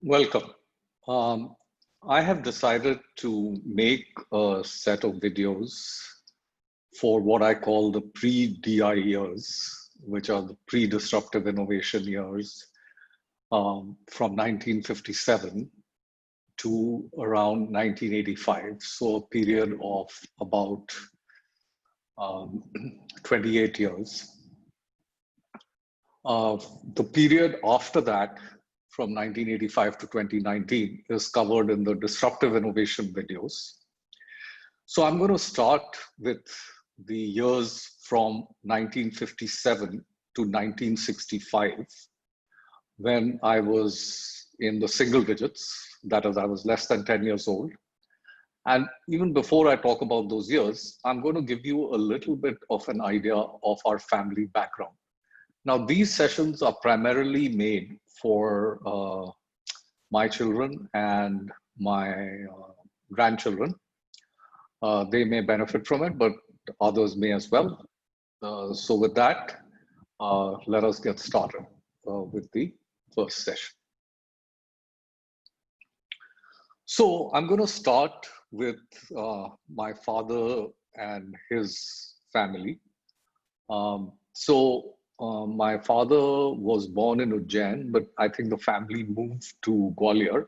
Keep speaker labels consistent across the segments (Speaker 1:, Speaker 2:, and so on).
Speaker 1: Welcome. Um, I have decided to make a set of videos for what I call the pre-DI years, which are the pre-disruptive innovation years from 1957 to around 1985. So a period of about um, 28 years. The period after that, from 1985 to 2019, is covered in the disruptive innovation videos. So I'm going to start with the years from 1957 to 1965, when I was in the single digits. That is, I was less than 10 years old. And even before I talk about those years, I'm going to give you a little bit of an idea of our family background. Now, these sessions are primarily made for my children and my grandchildren. They may benefit from it, but others may as well. So with that, let us get started with the first session. So I'm going to start with my father and his family. My father was born in Ujjain, but I think the family moved to Gwalior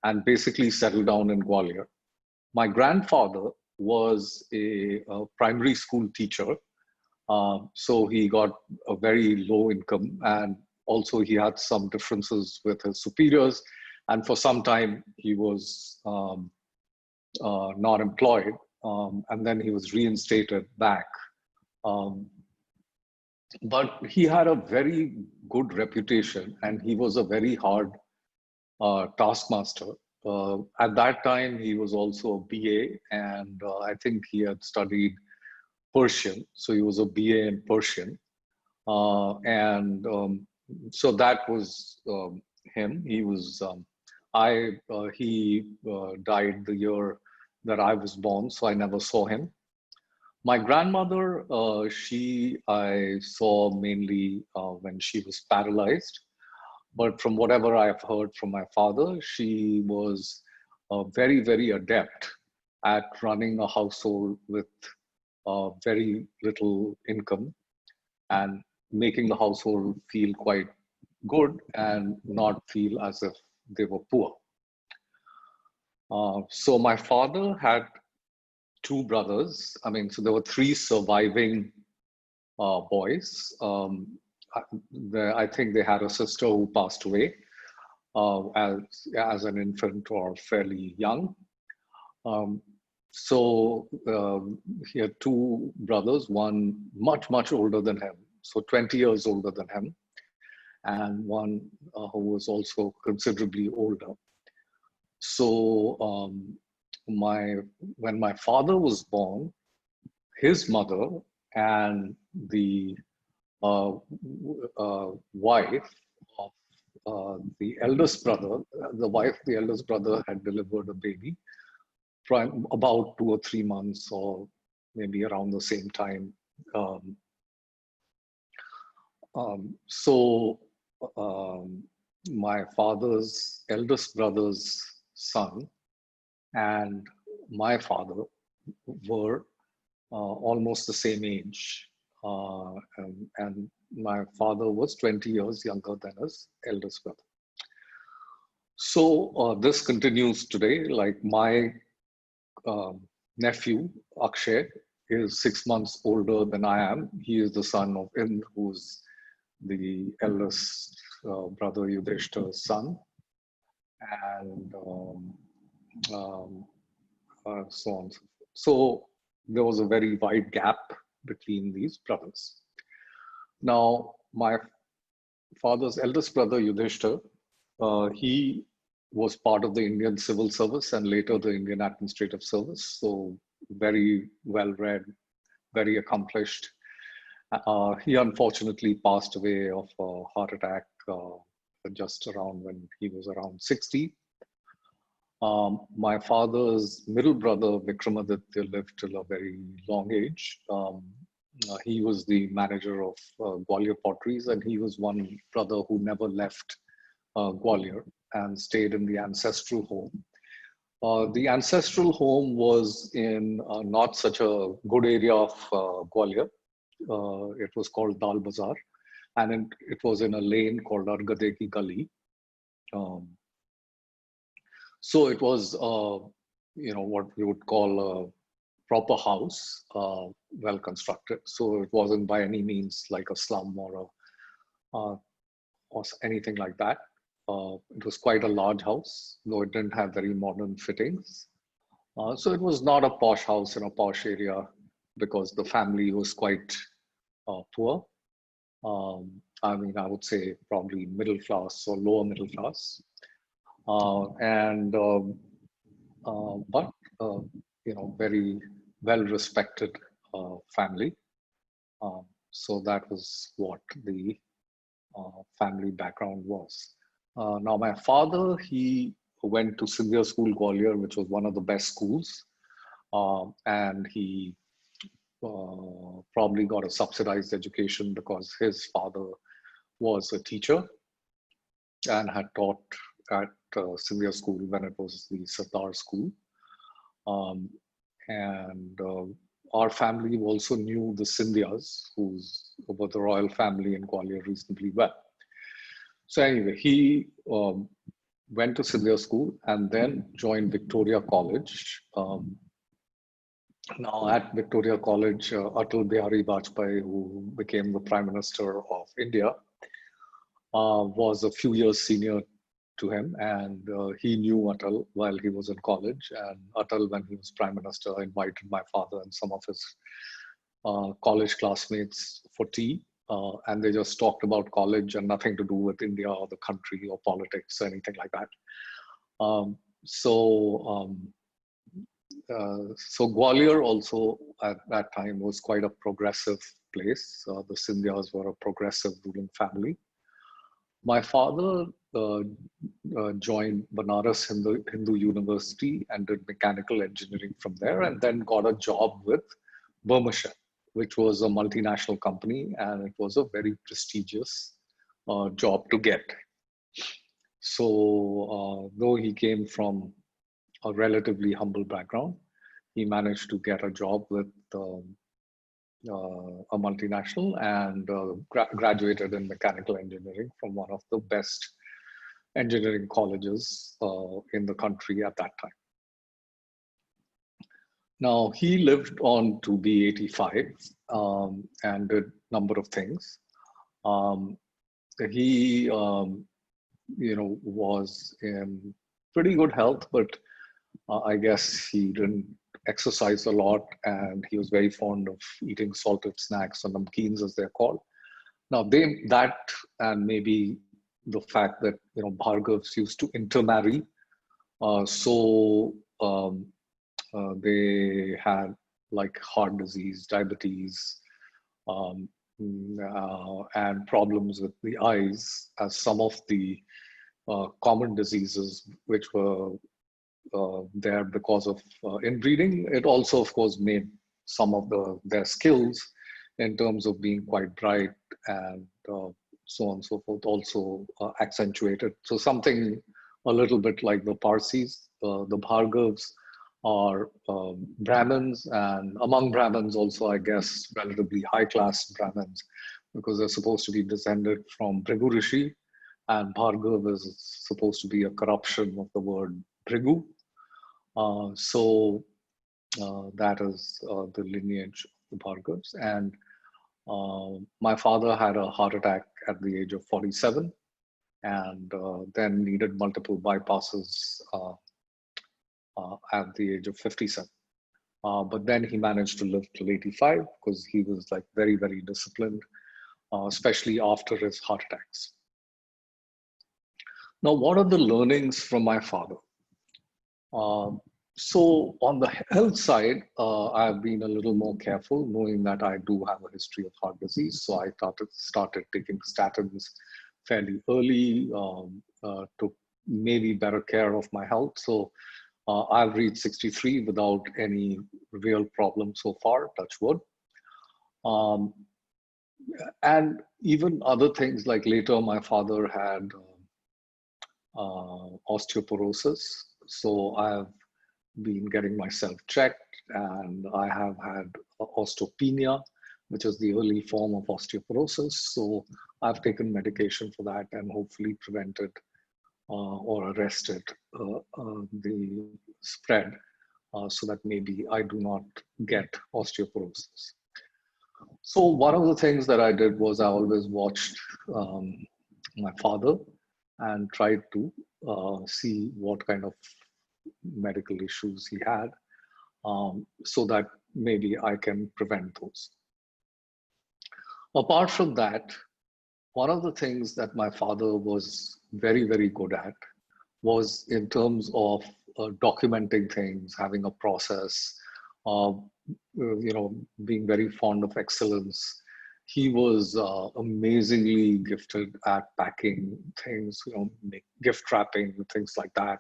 Speaker 1: and basically settled down in Gwalior. My grandfather was a primary school teacher, so he got a very low income, and also he had some differences with his superiors, and for some time he was not employed, and then he was reinstated back. But he had a very good reputation, and he was a very hard taskmaster. At that time, he was also a BA, and I think he had studied Persian, so he was a BA in Persian. So that was him. He died the year that I was born, so I never saw him. My grandmother, I saw mainly when she was paralyzed. But from whatever I've heard from my father, she was very, very adept at running a household with very little income and making the household feel quite good and not feel as if they were poor. So my father had two brothers. So there were three surviving boys. I think they had a sister who passed away as an infant or fairly young. He had two brothers, one much older than him, so 20 years older than him, and one who was also considerably older. So when my father was born, his mother and the wife of the eldest brother, the eldest brother had delivered a baby about 2 or 3 months, or maybe around the same time. My father's eldest brother's son and my father were almost the same age. And my father was 20 years younger than his eldest brother. So this continues today. Like my nephew, Akshay, is 6 months older than I am. He is the son of Ind, who's the eldest brother Yudhishthir's son. And so on. So there was a very wide gap between these brothers. Now, my father's eldest brother, Yudhishthir, he was part of the Indian Civil Service and later the Indian Administrative Service. So very well-read, very accomplished. He unfortunately passed away of a heart attack just around when he was around 60. My father's middle brother, Vikramaditya, lived till a very long age. He was the manager of Gwalior Potteries, and he was one brother who never left Gwalior, and stayed in the ancestral home. The ancestral home was in not such a good area of Gwalior. It was called Dal Bazar, and it was in a lane called Argade Ki Gali. Um, so it was, what we would call a proper house, well constructed. So it wasn't by any means like a slum uh, or anything like that. It was quite a large house, though it didn't have very modern fittings. So it was not a posh house in a posh area because the family was quite poor. I mean, I would say probably middle class or lower middle class. And but very well respected family. So that was what the family background was. Now, my father, he went to Sindhya School Gwalior, which was one of the best schools, and he probably got a subsidized education because his father was a teacher and had taught at Sindhya School when it was the Sardar School. Um, and our family also knew the Sindhyas, who's were the royal family in Gwalior reasonably well. So anyway, he went to Sindhya School and then joined Victoria College. Now at Victoria College, Atal Bihari Vajpayee, who became the Prime Minister of India, was a few years senior to him, and he knew Atal while he was in college. And Atal, when he was Prime Minister, invited my father and some of his college classmates for tea. And they just talked about college and nothing to do with India or the country or politics or anything like that. So Gwalior also at that time was quite a progressive place. The Sindhyas were a progressive ruling family. My father joined Banaras Hindu University and did mechanical engineering from there, and then got a job with Burmashell, which was a multinational company, and it was a very prestigious job to get. So though he came from a relatively humble background, he managed to get a job with a multinational and graduated in mechanical engineering from one of the best engineering colleges in the country at that time. Now, he lived on to be 85 and did a number of things. He, was in pretty good health, but I guess he didn't exercise a lot, and he was very fond of eating salted snacks or namkeens, as they're called. Now, that and maybe the fact that Bhargavs used to intermarry, so they had like heart disease, diabetes, and problems with the eyes, as some of the common diseases which were there because of inbreeding. It also, of course, made some of their skills in terms of being quite bright and so on and so forth also accentuated. So something a little bit like the Parsis, the Bhargavs are Brahmins, and among Brahmins also, I guess, relatively high-class Brahmins, because they're supposed to be descended from Bhrigu Rishi, and Bhargav is supposed to be a corruption of the word Bhrigu. So that is the lineage of the Bhargavs. And my father had a heart attack at the age of 47, and then needed multiple bypasses at the age of 57. But then he managed to live till 85 because he was like very, very disciplined, especially after his heart attacks. Now, what are the learnings from my father? So on the health side, I've been a little more careful, knowing that I do have a history of heart disease. So I started taking statins fairly early, took maybe better care of my health. So I've reached 63 without any real problem so far, touch wood. And even other things, like later my father had osteoporosis. So I have been getting myself checked, and I have had osteopenia, which is the early form of osteoporosis. So I've taken medication for that and hopefully prevented or arrested the spread so that maybe I do not get osteoporosis. So one of the things that I did was I always watched um, my father and tried to see what kind of medical issues he had, so that maybe I can prevent those. Apart from that, one of the things that my father was very, very good at was in terms of documenting things, having a process, being very fond of excellence. He was amazingly gifted at packing things, gift wrapping, things like that.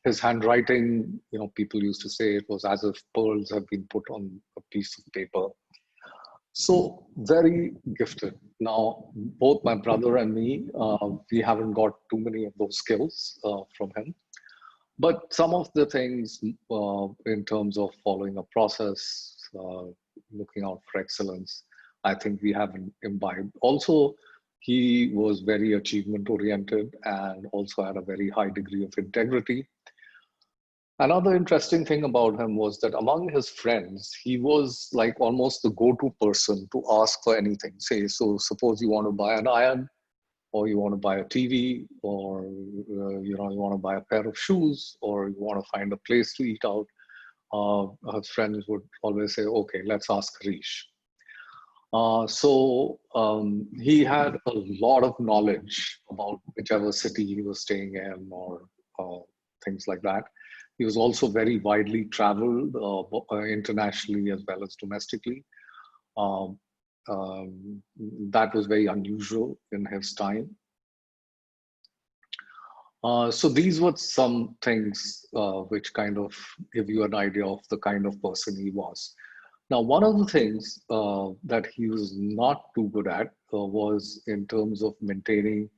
Speaker 1: His handwriting, people used to say it was as if pearls have been put on a piece of paper. So very gifted. Now, both my brother and me, we haven't got too many of those skills from him. But some of the things in terms of following a process, looking out for excellence, I think we have imbibed. Also, he was very achievement oriented and also had a very high degree of integrity. Another interesting thing about him was that among his friends, he was like almost the go-to person to ask for anything. Say, so suppose you want to buy an iron, or you want to buy a TV, or you want to buy a pair of shoes, or you want to find a place to eat out. His friends would always say, "Okay, let's ask Harish." So he had a lot of knowledge about whichever city he was staying in, or things like that. He was also very widely traveled internationally as well as domestically. Um, that was very unusual in his time. So these were some things which kind of give you an idea of the kind of person he was. Now, one of the things that he was not too good at was in terms of maintaining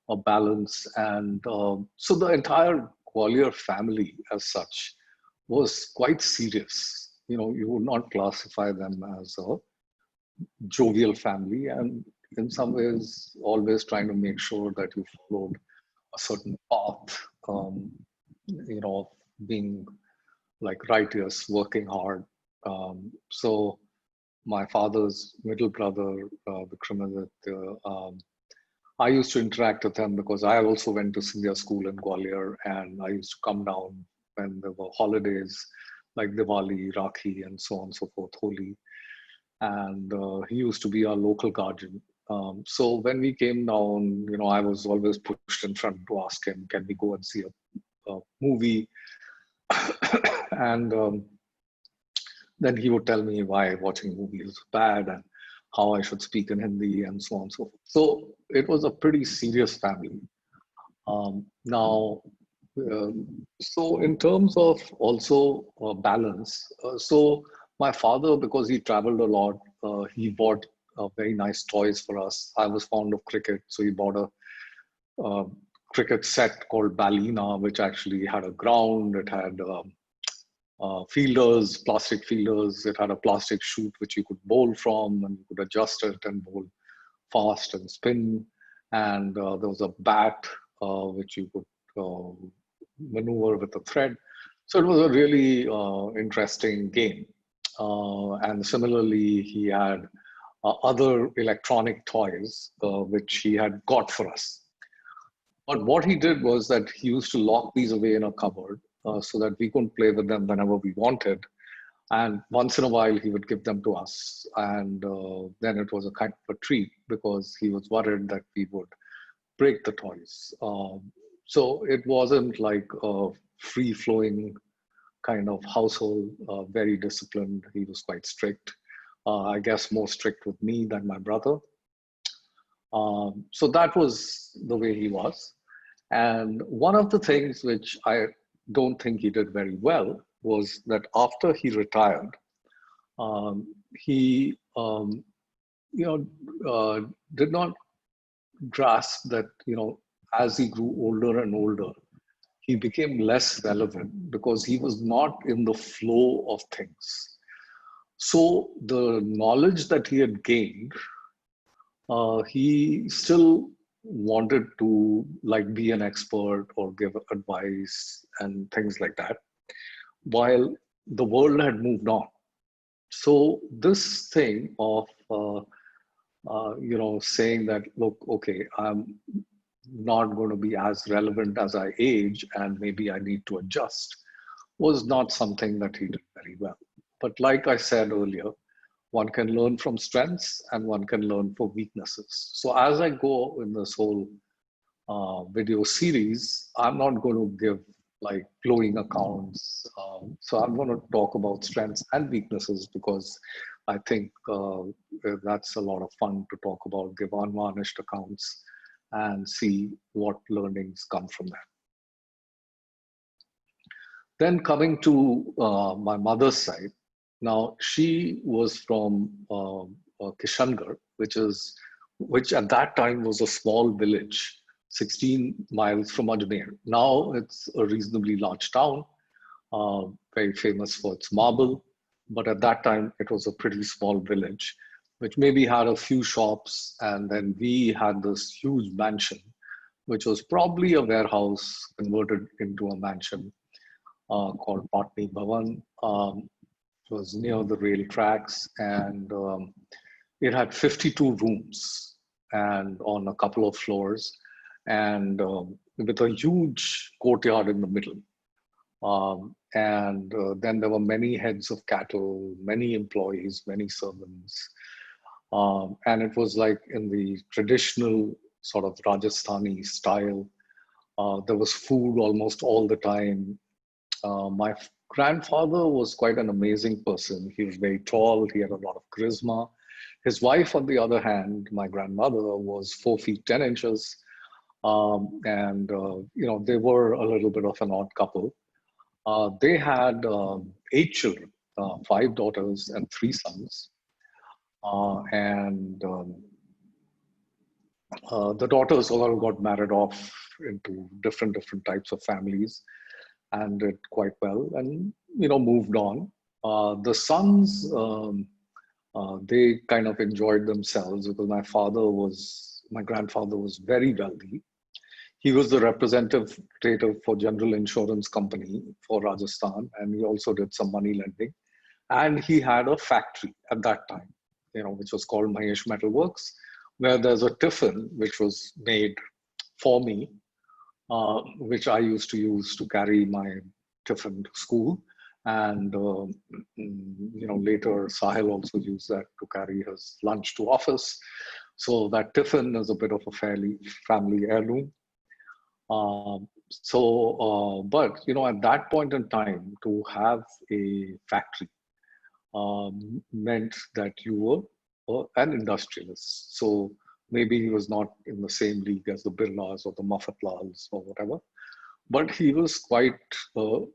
Speaker 1: a balance. And so the entire Gwalior family as such was quite serious. You would not classify them as a jovial family. And in some ways, always trying to make sure that you followed a certain path, of being like righteous, working hard. So my father's middle brother, Vikramaditya, I used to interact with him because I also went to Sindhya school in Gwalior, and I used to come down when there were holidays like Diwali, Rakhi, and so on and so forth, Holi. And he used to be our local guardian. So when we came down, I was always pushed in front to ask him, can we go and see a movie? And then he would tell me why watching movies is bad and how I should speak in Hindi and so on and so forth. So it was a pretty serious family. Now, so in terms of also balance, so my father, because he traveled a lot, he bought very nice toys for us. I was fond of cricket, so he bought a cricket set called Balina, which actually had a ground. It had fielders, plastic fielders. It had a plastic chute which you could bowl from, and you could adjust it and bowl fast and spin. And there was a bat which you could maneuver with a thread. So it was a really interesting game. And similarly, he had other electronic toys which he had got for us. But what he did was that he used to lock these away in a cupboard so that we couldn't play with them whenever we wanted. And once in a while, he would give them to us. And then it was a kind of a treat because he was worried that we would break the toys. So it wasn't like a free flowing kind of household, very disciplined. He was quite strict. I guess more strict with me than my brother. So that was the way he was. And one of the things which I don't think he did very well was that after he retired, he did not grasp that as he grew older and older, he became less relevant because he was not in the flow of things. So the knowledge that he had gained, he still wanted to like be an expert or give advice and things like that, while the world had moved on. So this thing of saying that, look, okay, I'm not going to be as relevant as I age, and maybe I need to adjust, was not something that he did very well. But like I said earlier, one can learn from strengths and one can learn from weaknesses. So as I go in this whole video series, I'm not going to give like glowing accounts. So I'm going to talk about strengths and weaknesses because I think that's a lot of fun to talk about, give unvarnished accounts and see what learnings come from that. Then coming to my mother's side, now she was from Kishangarh, which at that time was a small village, 16 miles from Ajmer. Now it's a reasonably large town, very famous for its marble, but at that time it was a pretty small village, which maybe had a few shops, and then we had this huge mansion, which was probably a warehouse converted into a mansion called Patni Bhavan. It was near the rail tracks, and it had 52 rooms and on a couple of floors, and with a huge courtyard in the middle. Then there were many heads of cattle, many employees, many servants. And it was like in the traditional sort of Rajasthani style. There was food almost all the time. My grandfather was quite an amazing person. He was very tall. He had a lot of charisma. His wife, on the other hand, my grandmother, was 4 feet 10 inches. They were a little bit of an odd couple. They had 8 children, 5 daughters and 3 sons. The daughters all got married off into different types of families and did quite well, and moved on. The sons, they kind of enjoyed themselves because my grandfather was very wealthy. He was the representative for General Insurance Company for Rajasthan, and he also did some money lending. And he had a factory at that time, which was called Mahesh Metal Works, where there's a tiffin which was made for me, which I used to use to carry my tiffin to school. And, later Sahil also used that to carry his lunch to office. So that tiffin is a bit of a family heirloom. But at that point in time, to have a factory meant that you were an industrialist. So maybe he was not in the same league as the Birlas or the Mafatlals or whatever, but he was quite a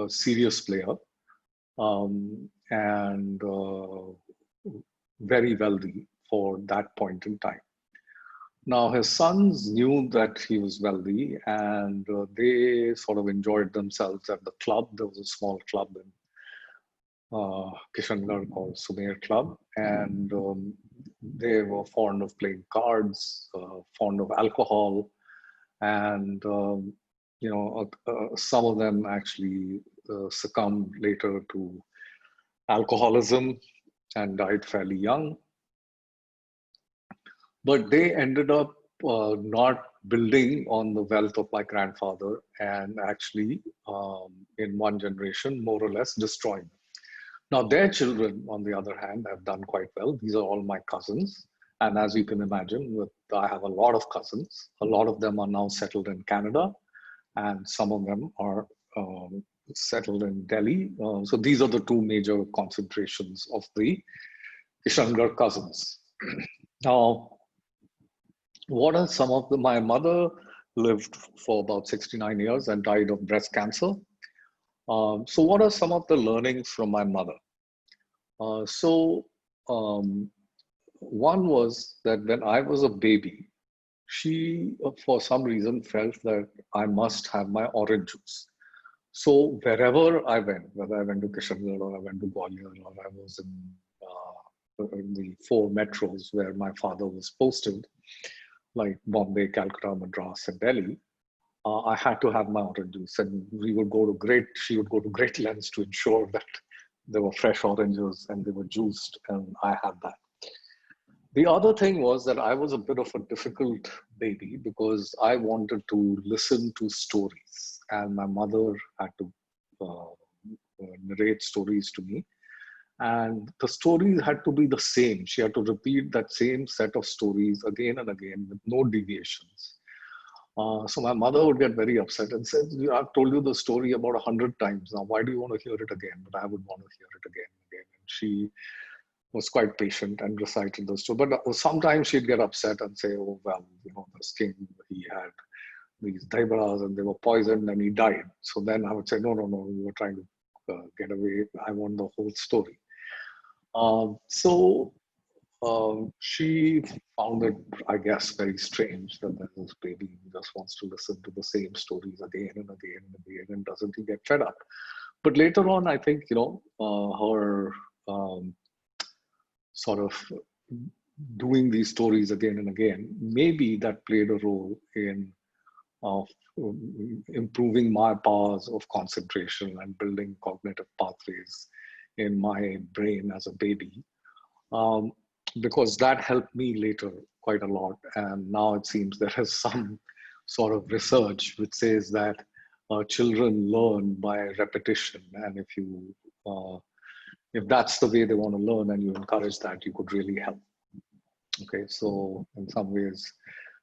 Speaker 1: serious player and very wealthy for that point in time. Now, his sons knew that he was wealthy, and they sort of enjoyed themselves at the club. There was a small club in Kishangarh called Sumer Club, and they were fond of playing cards, fond of alcohol, and some of them actually succumbed later to alcoholism and died fairly young. But they ended up not building on the wealth of my grandfather, and actually in one generation more or less destroying them. Now their children, on the other hand, have done quite well. These are all my cousins, and as you can imagine, I have a lot of cousins. A lot of them are now settled in Canada, and some of them are settled in Delhi. So these are the 2 major concentrations of the Kishangarh cousins. Now, what are some of my mother lived for about 69 years and died of breast cancer. So what are some of the learnings from my mother? One was that when I was a baby, she, for some reason, felt that I must have my orange juice. So wherever I went, whether I went to Kishangarh or I went to Gwalior or I was in the four metros where my father was posted, like Bombay, Calcutta, Madras, and Delhi, I had to have my orange juice, and she would go to great lengths to ensure that there were fresh oranges and they were juiced, and I had that. The other thing was that I was a bit of a difficult baby because I wanted to listen to stories, and my mother had to narrate stories to me. And the stories had to be the same. She had to repeat that same set of stories again and again with no deviations. So my mother would get very upset and said, I've told you the story about 100 times now. Why do you want to hear it again? But I would want to hear it again and again. And she was quite patient and recited the story. But sometimes she'd get upset and say, oh, well, this king, he had these daibaras and they were poisoned and he died. So then I would say, no, no, no, you were trying to get away. I want the whole story. She found it, I guess, very strange that this baby just wants to listen to the same stories again and again and again, and doesn't he get fed up? But later on, I think, her sort of doing these stories again and again, maybe that played a role in improving my powers of concentration and building cognitive pathways in my brain as a baby. Because that helped me later quite a lot. And now it seems there is some sort of research which says that children learn by repetition. And if that's the way they want to learn and you encourage that, you could really help. Okay, so in some ways,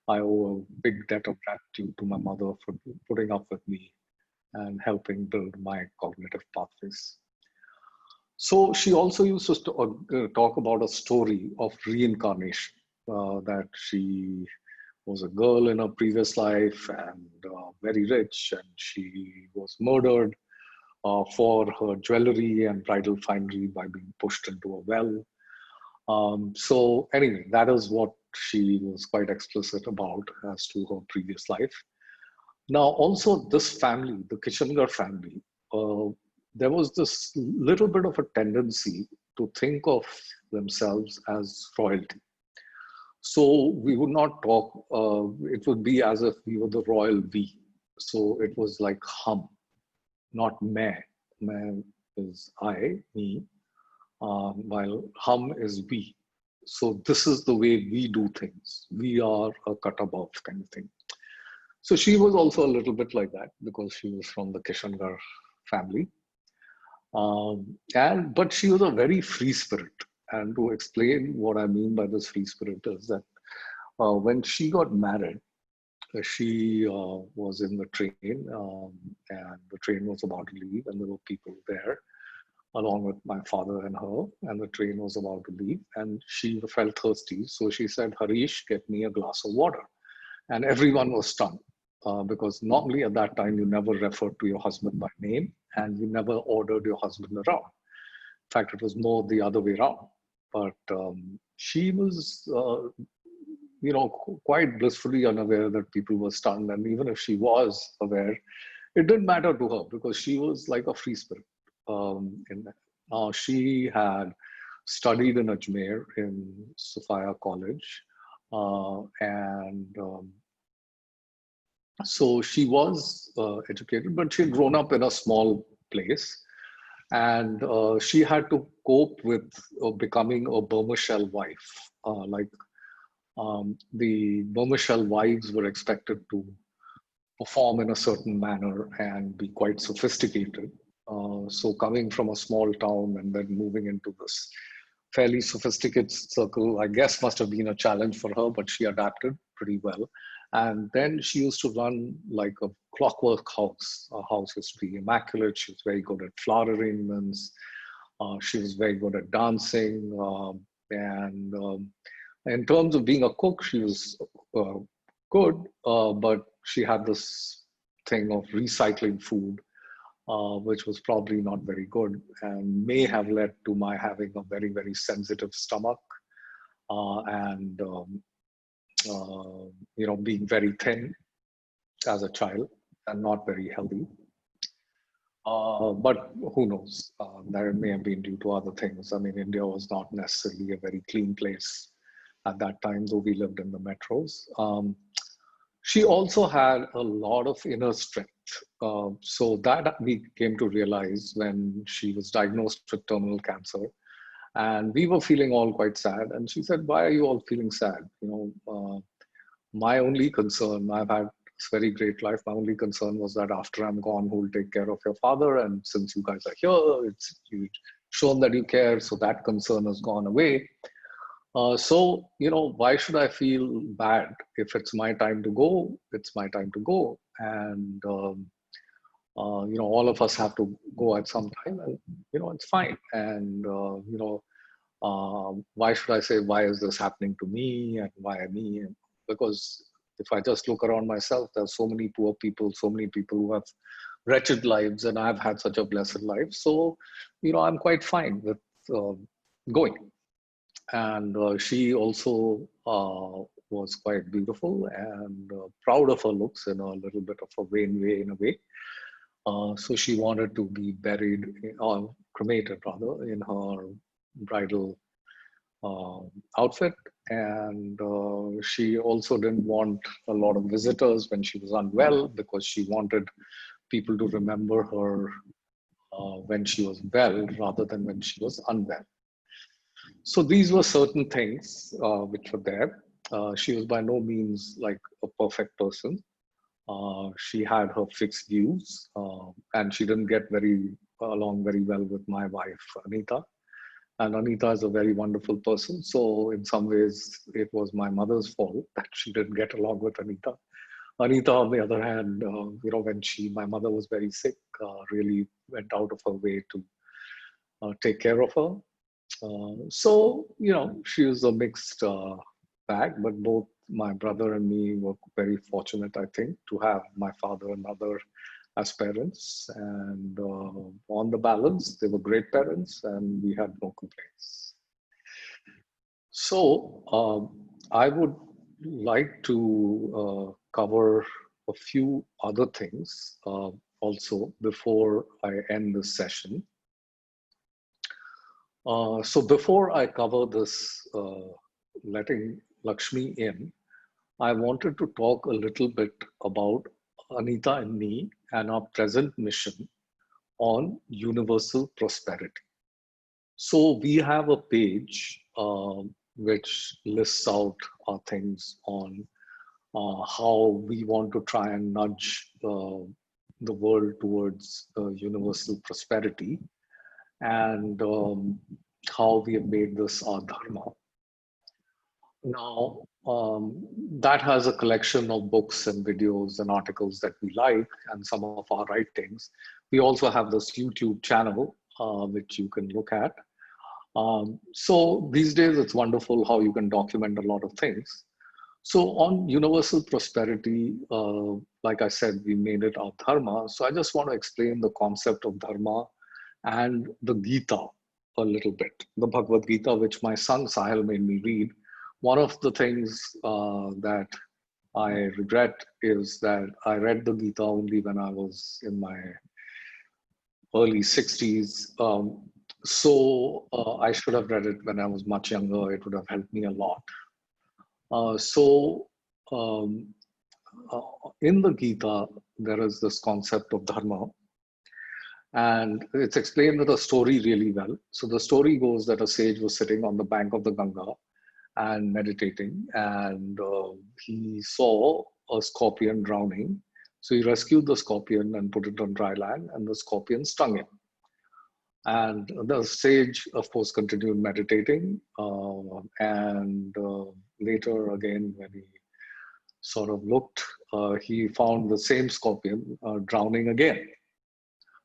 Speaker 1: I owe a big debt of gratitude to my mother for putting up with me and helping build my cognitive pathways. So she also used to talk about a story of reincarnation, that she was a girl in her previous life and very rich, and she was murdered for her jewelry and bridal finery by being pushed into a well. So anyway, that is what she was quite explicit about as to her previous life. Now, also this family, the Kishangarh family, uh, there was this little bit of a tendency to think of themselves as royalty. So we would not talk, it would be as if we were the royal we. So it was like hum, not me. Me is I, me, while hum is we. So this is the way we do things. We are a cut above kind of thing. So she was also a little bit like that because she was from the Kishangarh family. But she was a very free spirit. And to explain what I mean by this free spirit is that when she got married, she was in the train, and the train was about to leave, and there were people there along with my father and her, and the train was about to leave, and she felt thirsty. So she said, Harish, get me a glass of water. And everyone was stunned. Because normally at that time, you never referred to your husband by name and you never ordered your husband around. In fact, it was more the other way around. But she was, quite blissfully unaware that people were stunned. And even if she was aware, it didn't matter to her because she was like a free spirit. She had studied in Ajmer in Sophia College. So she was educated, but she had grown up in a small place. And she had to cope with becoming a Burma Shell wife. The Burma Shell wives were expected to perform in a certain manner and be quite sophisticated. So coming from a small town and then moving into this fairly sophisticated circle, I guess must have been a challenge for her, but she adapted pretty well. And then she used to run like a clockwork house. Her house used to be immaculate. She was very good at flower arrangements. She was very good at dancing. In terms of being a cook, she was good, but she had this thing of recycling food, which was probably not very good and may have led to my having a very, very sensitive stomach. being very thin as a child and not very healthy. But who knows? That may have been due to other things. I mean, India was not necessarily a very clean place at that time, though we lived in the metros. She also had a lot of inner strength. So that we came to realize when she was diagnosed with terminal cancer. And we were feeling all quite sad. And she said, "Why are you all feeling sad? My only concern, I've had a very great life. My only concern was that after I'm gone, who will take care of your father? And since you guys are here, you've shown that you care. So that concern has gone away. Why should I feel bad? If it's my time to go, it's my time to go. And, all of us have to go at some time and, it's fine. And, why should I say, why is this happening to me and why me? Because if I just look around myself, there's so many poor people, so many people who have wretched lives, and I've had such a blessed life. So, I'm quite fine with going. And she also was quite beautiful and proud of her looks in a little bit of a vain way, in a way. So she wanted to be buried, or cremated rather, in her bridal outfit. And she also didn't want a lot of visitors when she was unwell, because she wanted people to remember her when she was well rather than when she was unwell. So these were certain things which were there. She was by no means like a perfect person. She had her fixed views, and she didn't get along very well with my wife, Anita. And Anita is a very wonderful person. So in some ways, it was my mother's fault that she didn't get along with Anita. Anita, on the other hand, when my mother was very sick, really went out of her way to take care of her. She was a mixed bag, but both my brother and me were very fortunate, I think, to have my father and mother as parents. And on the balance, they were great parents and we had no complaints. So I would like to cover a few other things also before I end this session. So before I cover this, letting Lakshmi in, I wanted to talk a little bit about Anita and me and our present mission on universal prosperity. So we have a page which lists out our things on how we want to try and nudge the world towards universal prosperity, and how we have made this our dharma. Now, that has a collection of books and videos and articles that we like, and some of our writings. We also have this YouTube channel, which you can look at. So these days, it's wonderful how you can document a lot of things. So on universal prosperity, like I said, we made it our dharma. So I just want to explain the concept of dharma and the Gita a little bit. The Bhagavad Gita, which my son Sahil made me read. One of the things that I regret is that I read the Gita only when I was in my early 60s. I should have read it when I was much younger. It would have helped me a lot. In the Gita, there is this concept of dharma, and it's explained with a story really well. So the story goes that a sage was sitting on the bank of the Ganga and meditating, and he saw a scorpion drowning. So he rescued the scorpion and put it on dry land, and the scorpion stung him. And the sage, of course, continued meditating. Later, again, when he sort of looked, he found the same scorpion drowning again.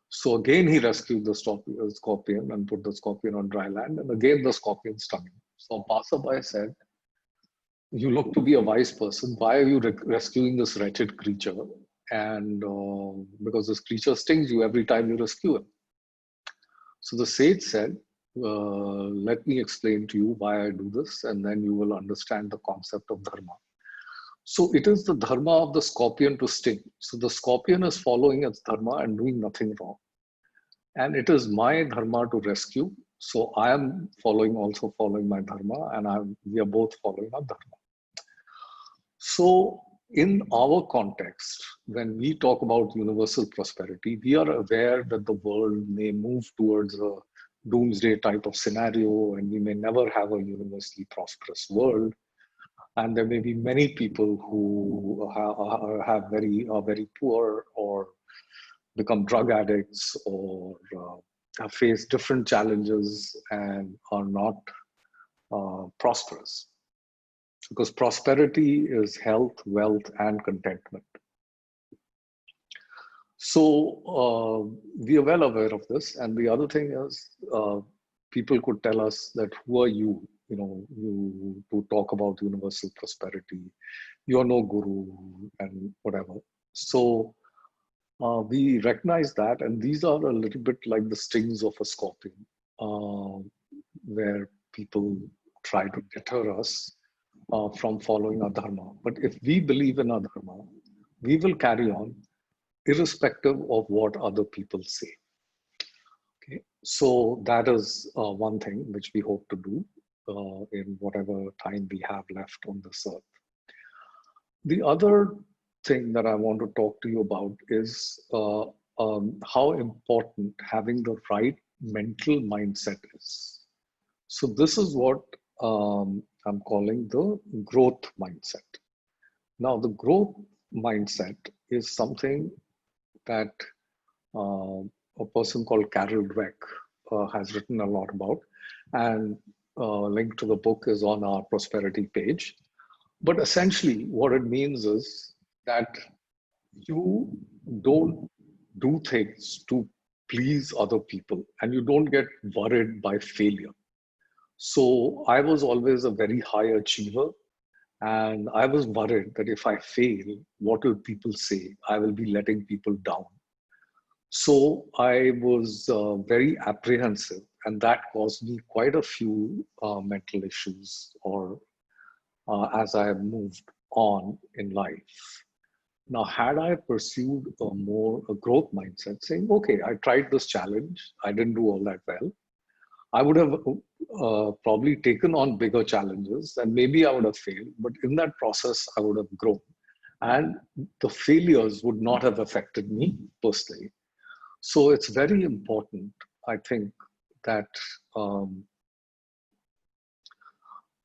Speaker 1: So again, he rescued the scorpion and put the scorpion on dry land. And again, the scorpion stung him. So passerby said, "You look to be a wise person. Why are you rescuing this wretched creature?" And because this creature stings you every time you rescue him. So the sage said, "Let me explain to you why I do this, and then you will understand the concept of dharma." So it is the dharma of the scorpion to sting. So the scorpion is following its dharma and doing nothing wrong. And it is my dharma to rescue. So I am also following my dharma, and we are both following our dharma. So in our context, when we talk about universal prosperity, we are aware that the world may move towards a doomsday type of scenario, and we may never have a universally prosperous world. And there may be many people who are very poor, or become drug addicts, or have faced different challenges and are not prosperous. Because prosperity is health, wealth, and contentment. So we are well aware of this. And the other thing is, people could tell us that, who are you, you to talk about universal prosperity? You're no guru and whatever. So we recognize that, and these are a little bit like the stings of a scorpion, where people try to deter us from following our dharma. But if we believe in our dharma, we will carry on irrespective of what other people say. Okay, so that is one thing which we hope to do in whatever time we have left on this earth. The other thing that I want to talk to you about is how important having the right mental mindset is. So this is what I'm calling the growth mindset. Now, the growth mindset is something that a person called Carol Dweck has written a lot about, and link to the book is on our prosperity page. But essentially, what it means is that you don't do things to please other people, and you don't get worried by failure. So I was always a very high achiever, and I was worried that if I fail, what will people say? I will be letting people down. So I was very apprehensive, and that caused me quite a few mental issues, or as I have moved on in life. Now, had I pursued a growth mindset, saying, okay, I tried this challenge, I didn't do all that well, I would have probably taken on bigger challenges, and maybe I would have failed, but in that process, I would have grown. And the failures would not have affected me personally. So it's very important, I think, that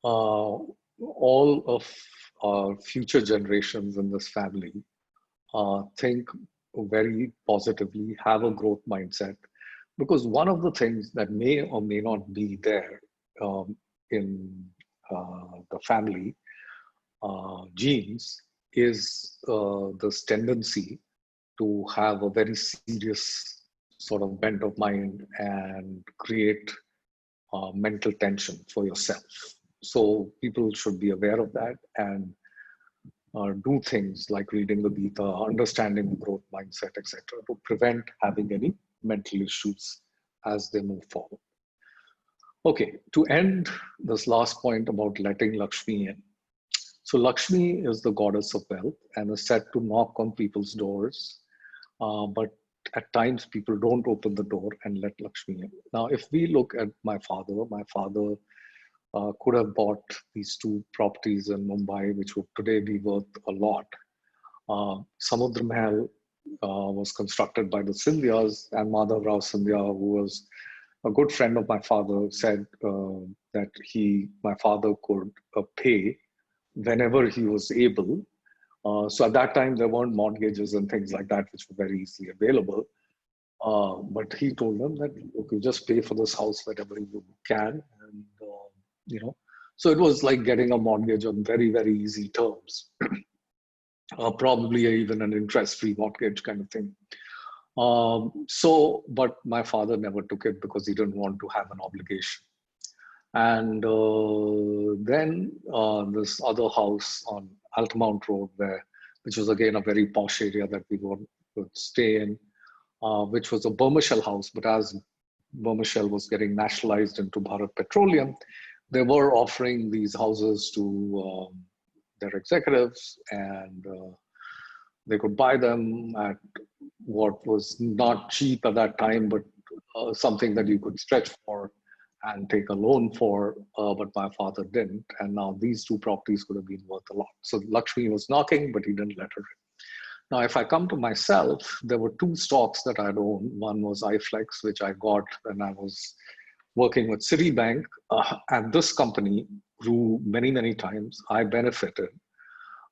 Speaker 1: all of our future generations in this family think very positively, have a growth mindset. Because one of the things that may or may not be there in the family genes is this tendency to have a very serious sort of bent of mind and create mental tension for yourself. So people should be aware of that and do things like reading the Gita, understanding the growth mindset, etc., to prevent having any mental issues as they move forward. Okay, to end this last point about letting Lakshmi in. So Lakshmi is the goddess of wealth and is said to knock on people's doors, but at times people don't open the door and let Lakshmi in. Now, if we look at my father could have bought these two properties in Mumbai, which would today be worth a lot. Samudra Mahal was constructed by the Scindias, and Madhav Rao Scindia, who was a good friend of my father, said that my father could pay whenever he was able. So at that time, there weren't mortgages and things like that, which were very easily available. But he told them that, okay, just pay for this house whenever you can. And, so it was like getting a mortgage on very, very easy terms. Probably even an interest-free mortgage kind of thing. But my father never took it because he didn't want to have an obligation. And then this other house on Altamount Road, which was again a very posh area that we would stay in, which was a Burma Shell house. But as Burma Shell was getting nationalized into Bharat Petroleum, they were offering these houses to their executives, and they could buy them at what was not cheap at that time, but something that you could stretch for and take a loan for, but my father didn't. And now these two properties could have been worth a lot. So Lakshmi was knocking, but he didn't let her in. Now, if I come to myself, there were two stocks that I'd owned. One was iFlex, which I got when I was working with Citibank, and this company grew many, many times. I benefited,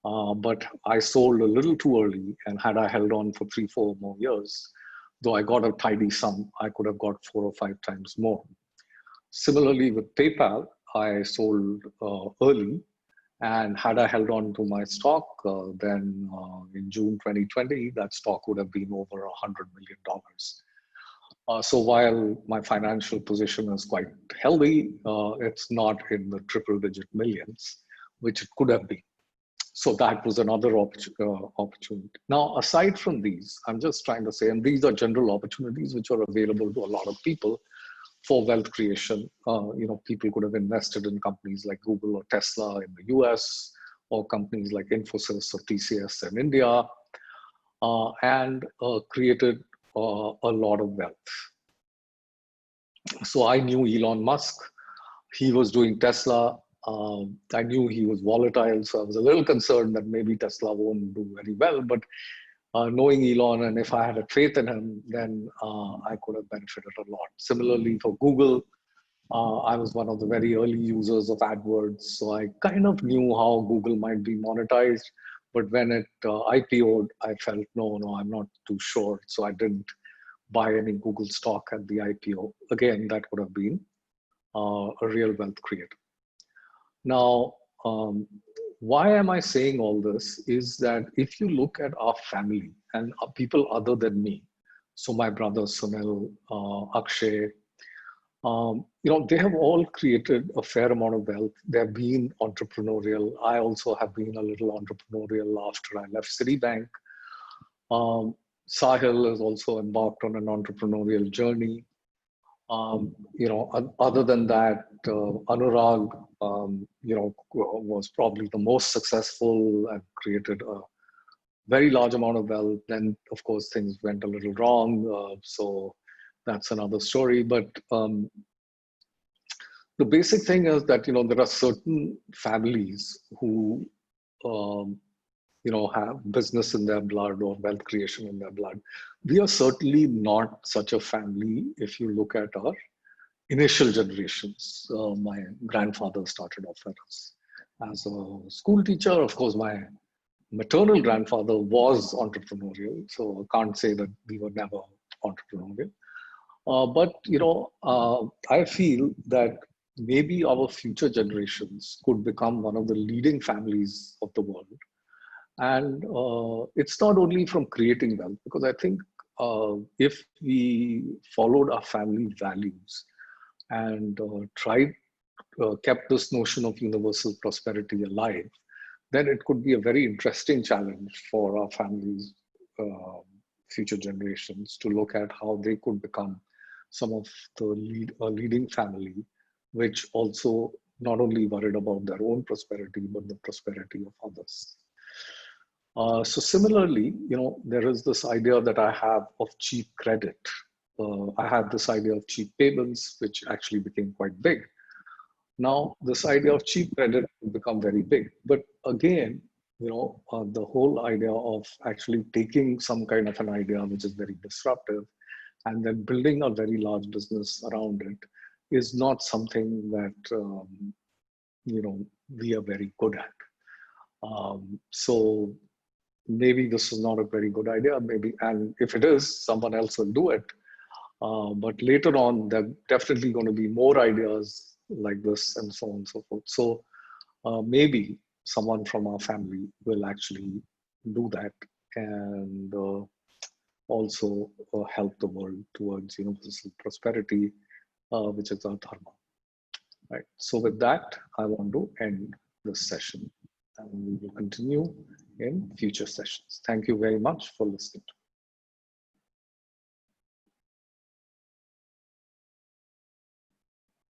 Speaker 1: but I sold a little too early, and had I held on for 3, 4 more years, though I got a tidy sum, I could have got 4 or 5 times more. Similarly, with PayPal, I sold early, and had I held on to my stock, then in June 2020, that stock would have been over $100 million. So while my financial position is quite healthy, it's not in the triple-digit millions, which it could have been. So that was another opportunity. Now, aside from these, I'm just trying to say, and these are general opportunities which are available to a lot of people for wealth creation. People could have invested in companies like Google or Tesla in the US, or companies like Infosys or TCS in India, and created a lot of wealth. So I knew Elon Musk. He was doing Tesla. I knew he was volatile, so I was a little concerned that maybe Tesla won't do very well. But knowing Elon, and if I had a faith in him, then I could have benefited a lot. Similarly, for Google, I was one of the very early users of AdWords, so I kind of knew how Google might be monetized. But when it IPO'd, I felt, no, I'm not too sure. So I didn't buy any Google stock at the IPO. Again, that would have been a real wealth creator. Now, why am I saying all this is that if you look at our family and people other than me, so my brothers Sunil, Akshay, they have all created a fair amount of wealth. They've been entrepreneurial. I also have been a little entrepreneurial after I left Citibank. Sahil has also embarked on an entrepreneurial journey. Other than that, Anurag, was probably the most successful and created a very large amount of wealth. Then, of course, things went a little wrong. So that's another story. But the basic thing is that, there are certain families who, have business in their blood or wealth creation in their blood. We are certainly not such a family if you look at our initial generations. My grandfather started off as a school teacher. Of course, my maternal grandfather was entrepreneurial, so I can't say that we were never entrepreneurial. But I feel that maybe our future generations could become one of the leading families of the world. And it's not only from creating wealth, because I think if we followed our family values and kept this notion of universal prosperity alive, then it could be a very interesting challenge for our families, future generations, to look at how they could become some of the leading family, which also not only worried about their own prosperity, but the prosperity of others. So similarly, there is this idea that I have of cheap credit. I had this idea of cheap payments, which actually became quite big. Now, this idea of cheap credit will become very big. But again, the whole idea of actually taking some kind of an idea which is very disruptive and then building a very large business around it is not something that, we are very good at. So maybe this is not a very good idea, and if it is, someone else will do it. But later on, there are definitely going to be more ideas like this and so on and so forth. So maybe someone from our family will actually do that and also help the world towards universal prosperity, which is our dharma. Right. So with that, I want to end this session, and we will continue in future sessions. Thank you very much for listening to me.